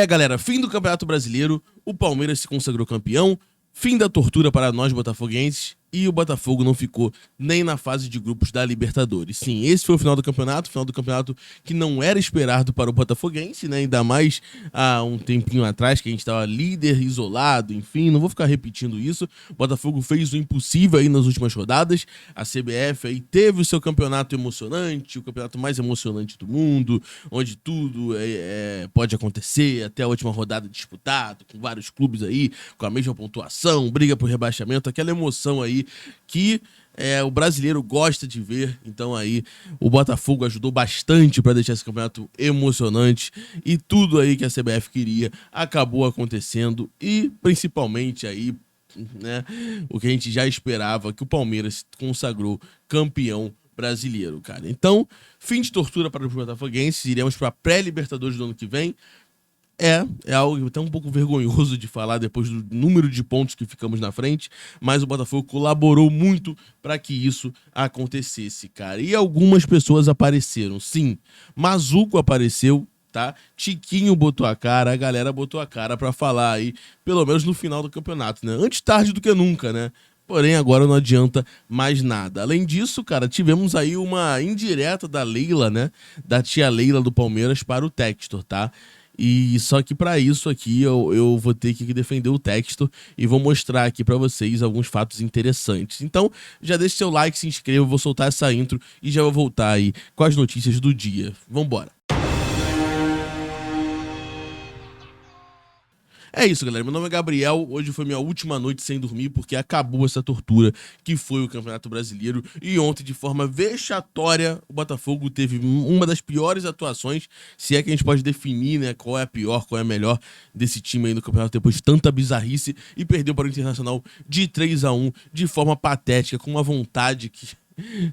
Galera, fim do Campeonato Brasileiro, o Palmeiras se consagrou campeão, fim da tortura para nós botafoguenses e o Botafogo não ficou nem na fase de grupos da Libertadores. Sim, esse foi o final do campeonato que não era esperado para o botafoguense, né? Ainda mais há um tempinho atrás que a gente estava líder, isolado, enfim, não vou ficar repetindo isso. O Botafogo fez o impossível aí nas últimas rodadas, a CBF aí teve o seu campeonato emocionante, o campeonato mais emocionante do mundo, onde tudo pode acontecer, até a última rodada disputado, com vários clubes aí, com a mesma pontuação, briga por rebaixamento, aquela emoção aí que o brasileiro gosta de ver. Então aí o Botafogo ajudou bastante para deixar esse campeonato emocionante e tudo aí que a CBF queria acabou acontecendo e principalmente aí, né, o que a gente já esperava, que o Palmeiras se consagrou campeão brasileiro, cara. Então, fim de tortura para os botafoguenses, iremos para a pré-Libertadores do ano que vem. É algo até um pouco vergonhoso de falar depois do número de pontos que ficamos na frente, mas o Botafogo colaborou muito para que isso acontecesse, cara. E algumas pessoas apareceram, sim. Mazuco apareceu, tá? Tiquinho botou a cara, a galera botou a cara para falar aí, pelo menos no final do campeonato, né? Antes tarde do que nunca, né? Porém, agora não adianta mais nada. Além disso, cara, tivemos aí uma indireta da Leila, né? Da tia Leila do Palmeiras para o Textor, tá? E só que para isso aqui eu vou ter que defender o Textor e vou mostrar aqui para vocês alguns fatos interessantes. Então já deixe seu like, se inscreva, vou soltar essa intro e já vou voltar aí com as notícias do dia. Vambora! É isso, galera. Meu nome é Gabriel. Hoje foi minha última noite sem dormir porque acabou essa tortura que foi o Campeonato Brasileiro. E ontem, de forma vexatória, o Botafogo teve uma das piores atuações, se é que a gente pode definir, né, qual é a pior, qual é a melhor desse time aí no campeonato depois de tanta bizarrice, e perdeu para o Internacional de 3-1 de forma patética, com uma vontade que...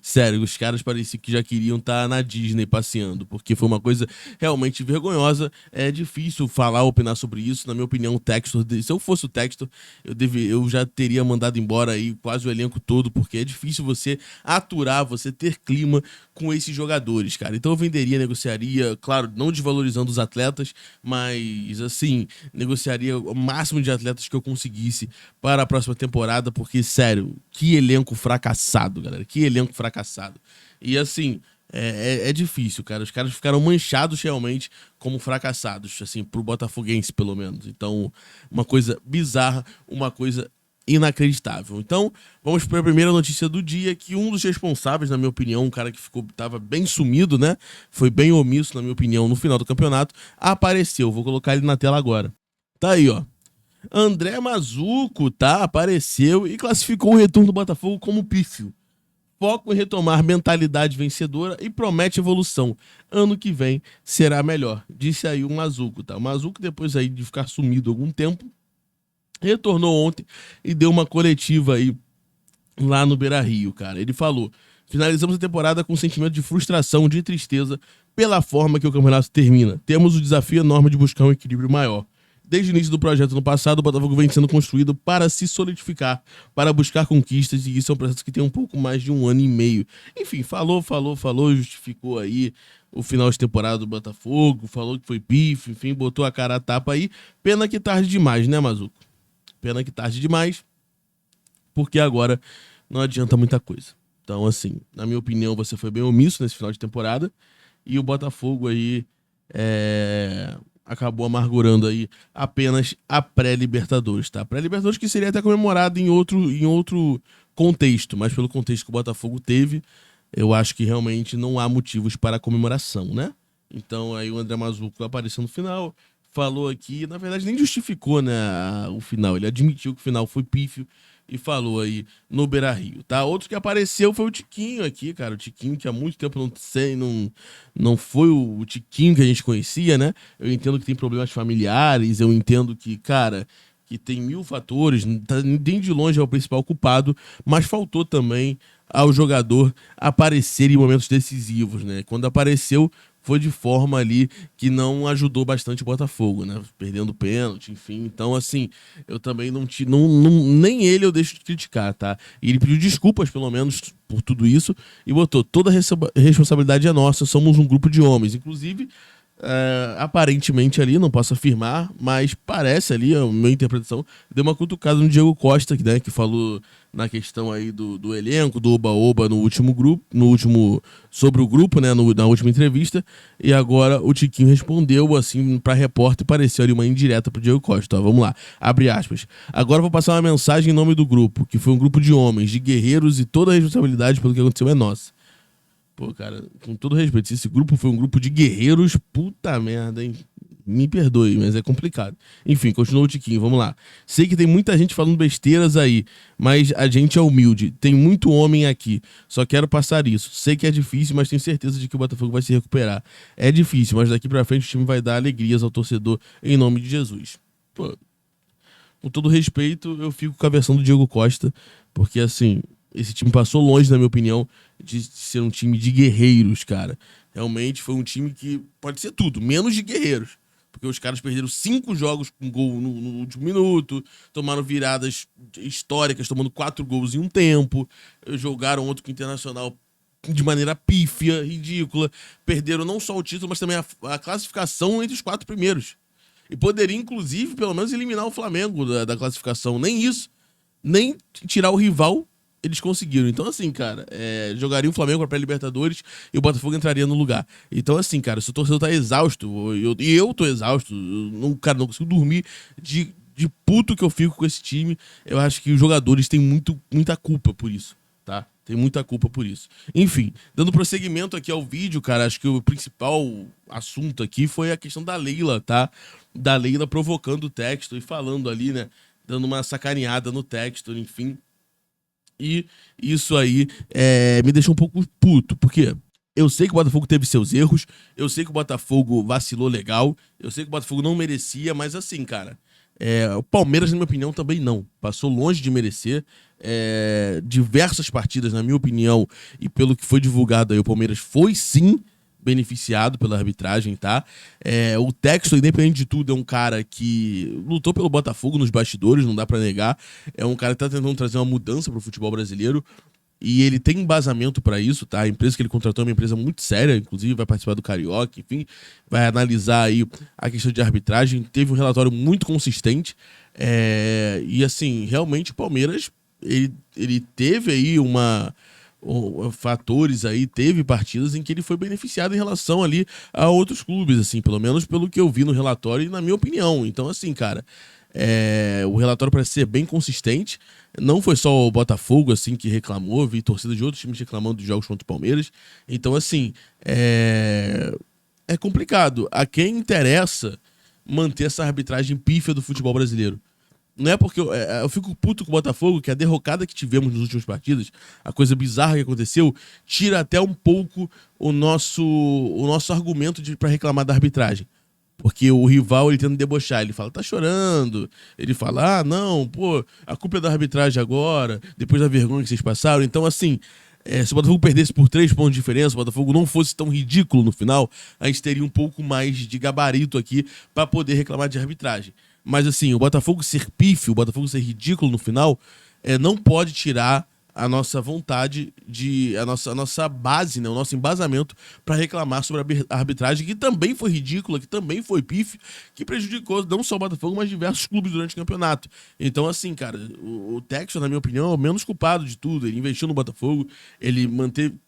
Sério, os caras pareciam que já queriam estar na Disney passeando, porque foi uma coisa realmente vergonhosa. É difícil falar, opinar sobre isso. Na minha opinião, o Textor, se eu fosse o Textor, eu já teria mandado embora aí quase o elenco todo, porque é difícil você aturar, você ter clima com esses jogadores, cara. Então eu venderia, negociaria, claro, não desvalorizando os atletas, mas assim, negociaria o máximo de atletas que eu conseguisse para a próxima temporada, porque, sério, que elenco fracassado, galera, que elenco fracassado. E assim, é difícil, cara. Os caras ficaram manchados realmente como fracassados, assim, pro botafoguense, pelo menos. Então, uma coisa bizarra, uma coisa inacreditável. Então, vamos para a primeira notícia do dia, que um dos responsáveis, na minha opinião, um cara que tava bem sumido, né? Foi bem omisso, na minha opinião, no final do campeonato, apareceu. Vou colocar ele na tela agora. Tá aí, ó. André Mazuco, tá? Apareceu e classificou o retorno do Botafogo como pífio. Foco em retomar mentalidade vencedora e promete evolução. Ano que vem será melhor, disse aí o Mazuco, tá? O Mazuco, depois aí de ficar sumido algum tempo, retornou ontem e deu uma coletiva aí lá no Beira-Rio, cara. Ele falou: finalizamos a temporada com um sentimento de frustração, de tristeza pela forma que o campeonato termina. Temos o desafio enorme de buscar um equilíbrio maior. Desde o início do projeto no passado, o Botafogo vem sendo construído para se solidificar, para buscar conquistas, e isso é um processo que tem um pouco mais de 1 ano e meio. Enfim, falou, justificou aí o final de temporada do Botafogo, falou que foi pífio, enfim, botou a cara a tapa aí. Pena que tarde demais, né, Mazuco? Pena que tarde demais, porque agora não adianta muita coisa. Então, assim, na minha opinião, você foi bem omisso nesse final de temporada, e o Botafogo aí acabou amargurando aí apenas a pré-Libertadores, tá? Pré-Libertadores que seria até comemorado em outro contexto, mas pelo contexto que o Botafogo teve, eu acho que realmente não há motivos para a comemoração, né? Então aí o André Mazuco apareceu no final, falou aqui, na verdade nem justificou, né, o final, ele admitiu que o final foi pífio e falou aí no Beira-Rio, tá? Outro que apareceu foi o Tiquinho aqui, cara, o Tiquinho que há muito tempo não foi o Tiquinho que a gente conhecia, né? Eu entendo que tem problemas familiares, eu entendo que, cara, que tem mil fatores, nem de longe é o principal culpado, mas faltou também ao jogador aparecer em momentos decisivos, né? Quando apareceu, foi de forma ali que não ajudou bastante o Botafogo, né? Perdendo pênalti, enfim. Então, assim, eu também nem ele eu deixo de criticar, tá? E ele pediu desculpas, pelo menos, por tudo isso, e botou: toda a responsabilidade é nossa, somos um grupo de homens. Inclusive, Aparentemente ali, não posso afirmar, mas parece ali, a minha interpretação, deu uma cutucada no Diego Costa, né, que falou na questão aí do elenco, do Oba-Oba no último grupo, sobre o grupo, né, na última entrevista, e agora o Tiquinho respondeu, assim, pra repórter, e pareceu ali uma indireta pro Diego Costa, ó, vamos lá, abre aspas. Agora eu vou passar uma mensagem em nome do grupo, que foi um grupo de homens, de guerreiros, e toda a responsabilidade pelo que aconteceu é nossa. Pô, cara, com todo respeito, se esse grupo foi um grupo de guerreiros, puta merda, hein? Me perdoe, mas é complicado. Enfim, continua o Tiquinho, vamos lá. Sei que tem muita gente falando besteiras aí, mas a gente é humilde. Tem muito homem aqui. Só quero passar isso. Sei que é difícil, mas tenho certeza de que o Botafogo vai se recuperar. É difícil, mas daqui pra frente o time vai dar alegrias ao torcedor em nome de Jesus. Pô, com todo respeito, eu fico com a versão do Diego Costa, porque assim, esse time passou longe, na minha opinião, de ser um time de guerreiros, cara. Realmente foi um time que pode ser tudo, menos de guerreiros. Porque os caras perderam 5 jogos com gol no último minuto, tomaram viradas históricas, tomando 4 gols em um tempo, jogaram outro com o Internacional de maneira pífia, ridícula, perderam não só o título, mas também a classificação entre os 4 primeiros. E poderia, inclusive, pelo menos eliminar o Flamengo da classificação. Nem isso, nem tirar o rival, eles conseguiram. Então, assim, cara, jogaria o Flamengo para pré-Libertadores e o Botafogo entraria no lugar. Então, assim, cara, se o torcedor tá exausto, e eu tô exausto, cara, não consigo dormir de puto que eu fico com esse time, eu acho que os jogadores têm muita culpa por isso, tá? Tem muita culpa por isso. Enfim, dando prosseguimento aqui ao vídeo, cara, acho que o principal assunto aqui foi a questão da Leila, tá? Da Leila provocando o Textor e falando ali, né? Dando uma sacaneada no Textor, enfim. E isso aí me deixou um pouco puto, porque eu sei que o Botafogo teve seus erros, eu sei que o Botafogo vacilou legal, eu sei que o Botafogo não merecia, mas assim, cara, o Palmeiras, na minha opinião, também não. Passou longe de merecer. Diversas partidas, na minha opinião, e pelo que foi divulgado aí, o Palmeiras foi sim beneficiado pela arbitragem, tá? O Textor, independente de tudo, é um cara que lutou pelo Botafogo nos bastidores, não dá pra negar. É um cara que tá tentando trazer uma mudança pro futebol brasileiro. E ele tem embasamento pra isso, tá? A empresa que ele contratou é uma empresa muito séria, inclusive vai participar do Carioca, enfim, vai analisar aí a questão de arbitragem. Teve um relatório muito consistente. E assim, realmente o Palmeiras, ele teve aí fatores aí, teve partidas em que ele foi beneficiado em relação ali a outros clubes, assim, pelo menos pelo que eu vi no relatório e na minha opinião. Então, assim, cara, o relatório parece ser bem consistente. Não foi só o Botafogo, assim, que reclamou, vi torcida de outros times reclamando dos jogos contra o Palmeiras. Então, assim, é complicado. A quem interessa manter essa arbitragem pífia do futebol brasileiro? Não é porque eu fico puto com o Botafogo, que a derrocada que tivemos nas últimas partidas, a coisa bizarra que aconteceu, tira até um pouco o nosso argumento para reclamar da arbitragem. Porque o rival, ele tenta debochar, ele fala, tá chorando. Ele fala, não, pô, a culpa é da arbitragem agora, depois da vergonha que vocês passaram. Então, assim, se o Botafogo perdesse por 3 pontos de diferença, o Botafogo não fosse tão ridículo no final, a gente teria um pouco mais de gabarito aqui para poder reclamar de arbitragem. Mas assim, o Botafogo ser pífio, o Botafogo ser ridículo no final, não pode tirar a nossa vontade, a nossa base, né, o nosso embasamento para reclamar sobre a arbitragem, que também foi ridícula, que também foi pífio, que prejudicou não só o Botafogo, mas diversos clubes durante o campeonato. Então, assim, cara, o Textor, na minha opinião, é o menos culpado de tudo. Ele investiu no Botafogo, ele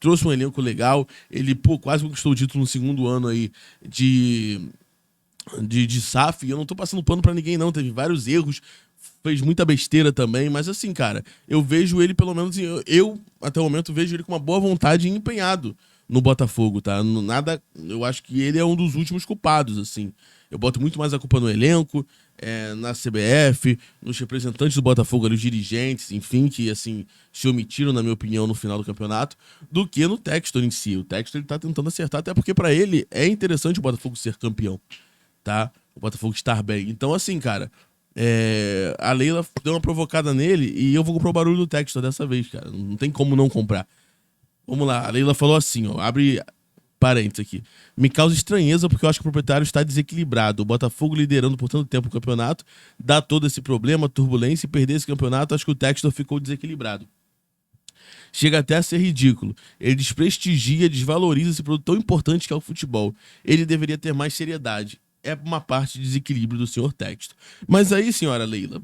trouxe um elenco legal, ele quase conquistou o título no segundo ano aí de SAF, e eu não tô passando pano pra ninguém não, teve vários erros, fez muita besteira também, mas assim, cara, eu vejo ele, pelo menos, eu até o momento vejo ele com uma boa vontade e empenhado no Botafogo, tá? Nada, eu acho que ele é um dos últimos culpados, assim. Eu boto muito mais a culpa no elenco, na CBF, nos representantes do Botafogo ali, os dirigentes, enfim, que, assim, se omitiram, na minha opinião, no final do campeonato, do que no Textor em si. O Textor, ele tá tentando acertar, até porque pra ele é interessante o Botafogo ser campeão, tá? O Botafogo estar bem. Então, assim, cara, a Leila deu uma provocada nele e eu vou comprar o barulho do Textor dessa vez, cara. Não tem como não comprar. Vamos lá, a Leila falou assim, ó, abre parênteses aqui. Me causa estranheza porque eu acho que o proprietário está desequilibrado. O Botafogo liderando por tanto tempo o campeonato, dá todo esse problema, turbulência, e perder esse campeonato, acho que o Textor ficou desequilibrado. Chega até a ser ridículo. Ele desprestigia, desvaloriza esse produto tão importante que é o futebol. Ele deveria ter mais seriedade. É uma parte de desequilíbrio do senhor Textor. Mas aí, senhora Leila,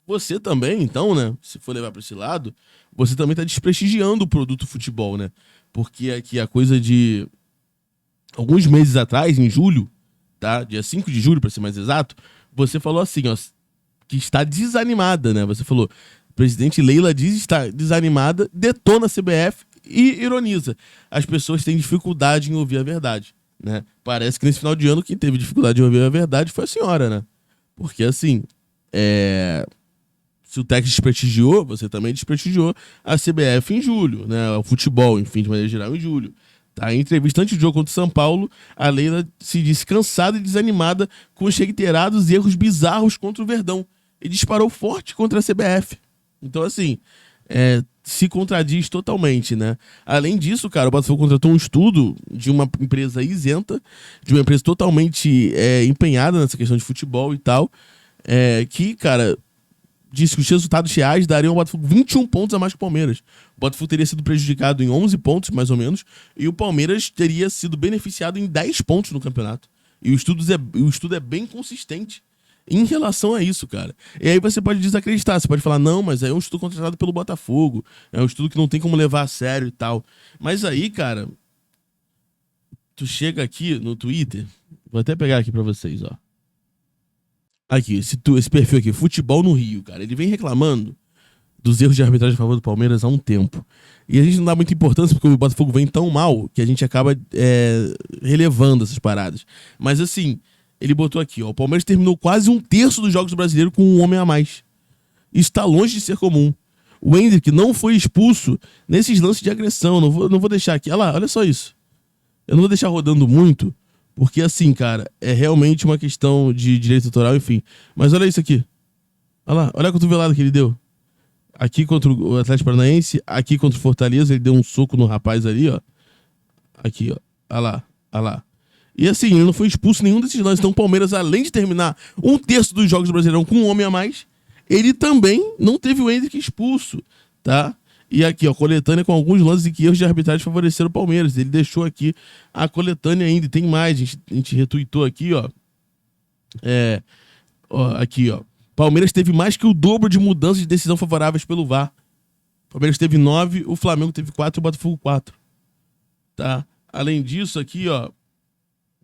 você também, então, né? Se for levar para esse lado, você também está desprestigiando o produto futebol, né? Porque aqui a coisa de alguns meses atrás, em julho, tá? Dia 5 de julho, para ser mais exato, você falou assim, ó, que está desanimada, né? Você falou, presidente Leila diz está desanimada, detona a CBF e ironiza. As pessoas têm dificuldade em ouvir a verdade, né? Parece que nesse final de ano quem teve dificuldade em ouvir a verdade foi a senhora, né? Porque assim, se o Tex desprestigiou, você também desprestigiou a CBF em julho, né? O futebol, enfim, de maneira geral, em julho. Tá? Em entrevista antes do jogo contra o São Paulo, a Leila se disse cansada e desanimada com os reiterados erros bizarros contra o Verdão. E disparou forte contra a CBF. Então, assim, se contradiz totalmente, né? Além disso, cara, o Botafogo contratou um estudo de uma empresa isenta, de uma empresa totalmente empenhada nessa questão de futebol e tal, que, cara, disse que os resultados reais dariam ao Botafogo 21 pontos a mais que o Palmeiras. O Botafogo teria sido prejudicado em 11 pontos, mais ou menos, e o Palmeiras teria sido beneficiado em 10 pontos no campeonato. E o estudo é bem consistente em relação a isso, cara. E aí você pode desacreditar, você pode falar, não, mas aí é um estudo contratado pelo Botafogo, é um estudo que não tem como levar a sério e tal. Mas aí, cara, tu chega aqui no Twitter, vou até pegar aqui pra vocês, ó. Aqui, esse perfil aqui, Futebol no Rio, cara. Ele vem reclamando dos erros de arbitragem a favor do Palmeiras há um tempo. E a gente não dá muita importância porque o Botafogo vem tão mal que a gente acaba relevando essas paradas. Mas assim, ele botou aqui, ó. O Palmeiras terminou quase um terço dos jogos do Brasileiro com um homem a mais. Isso está longe de ser comum. O Hendrick não foi expulso nesses lances de agressão. Não vou deixar aqui. Olha lá, olha só isso. Eu não vou deixar rodando muito, porque assim, cara, é realmente uma questão de direito autoral, enfim. Mas olha isso aqui. Olha lá, olha a cotovelada que ele deu. Aqui contra o Atlético Paranaense, aqui contra o Fortaleza, ele deu um soco no rapaz ali, ó. Aqui, ó. Olha lá, olha lá. E assim, ele não foi expulso em nenhum desses lances. Então o Palmeiras, além de terminar um terço dos jogos do Brasileirão com um homem a mais, ele também não teve o Hendrick expulso, tá? E aqui, ó, coletânea com alguns lances em que erros de arbitragem favoreceram o Palmeiras. Ele deixou aqui a coletânea ainda. E tem mais, a gente retweetou aqui, ó. Aqui, ó. Palmeiras teve mais que o dobro de mudanças de decisão favoráveis pelo VAR. Palmeiras teve 9, o Flamengo teve 4 e o Botafogo 4. Tá? Além disso, aqui, ó,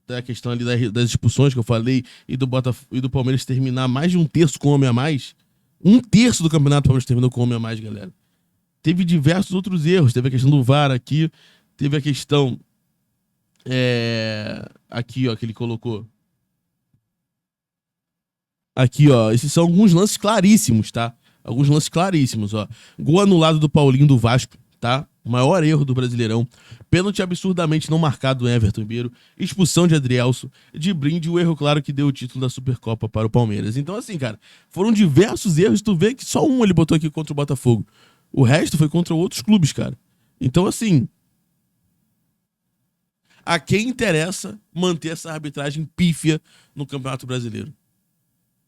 da questão ali das expulsões que eu falei e do Palmeiras terminar mais de um terço com homem a mais. Um terço do campeonato o Palmeiras terminou com homem a mais, galera. Teve diversos outros erros. Teve a questão do VAR aqui. Teve a questão... aqui, ó, que ele colocou. Aqui, ó. Esses são alguns lances claríssimos, tá? Alguns lances claríssimos, ó. Gol anulado do Paulinho do Vasco, tá? O maior erro do Brasileirão. Pênalti absurdamente não marcado do Everton Ribeiro. Expulsão de Adrielson. De brinde, o erro claro que deu o título da Supercopa para o Palmeiras. Então, assim, cara, foram diversos erros. Tu vê que só um ele botou aqui contra o Botafogo. O resto foi contra outros clubes, cara. Então, assim, a quem interessa manter essa arbitragem pífia no Campeonato Brasileiro?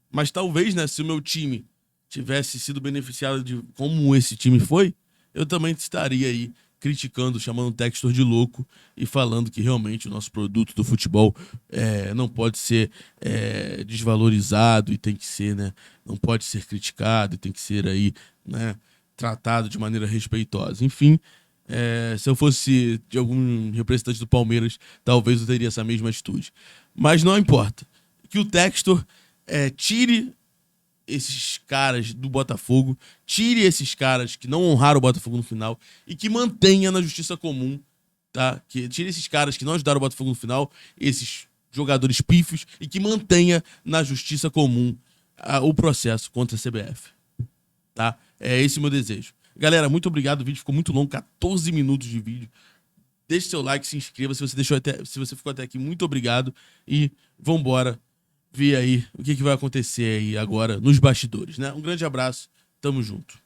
Mas talvez, né, se o meu time tivesse sido beneficiado de como esse time foi, eu também estaria aí criticando, chamando o Textor de louco e falando que realmente o nosso produto do futebol não pode ser desvalorizado e tem que ser, né, não pode ser criticado e tem que ser aí, né, tratado de maneira respeitosa. Enfim, se eu fosse de algum representante do Palmeiras, talvez eu teria essa mesma atitude. Mas não importa. Que o Textor tire esses caras do Botafogo, tire esses caras que não honraram o Botafogo no final e que mantenha na justiça comum, tá? Que tire esses caras que não ajudaram o Botafogo no final, esses jogadores pífios, e que mantenha na justiça comum o processo contra a CBF, tá? É esse o meu desejo. Galera, muito obrigado, o vídeo ficou muito longo, 14 minutos de vídeo. Deixe seu like, se inscreva, se você ficou até aqui, muito obrigado e vambora ver aí o que vai acontecer aí agora nos bastidores, né? Um grande abraço, tamo junto.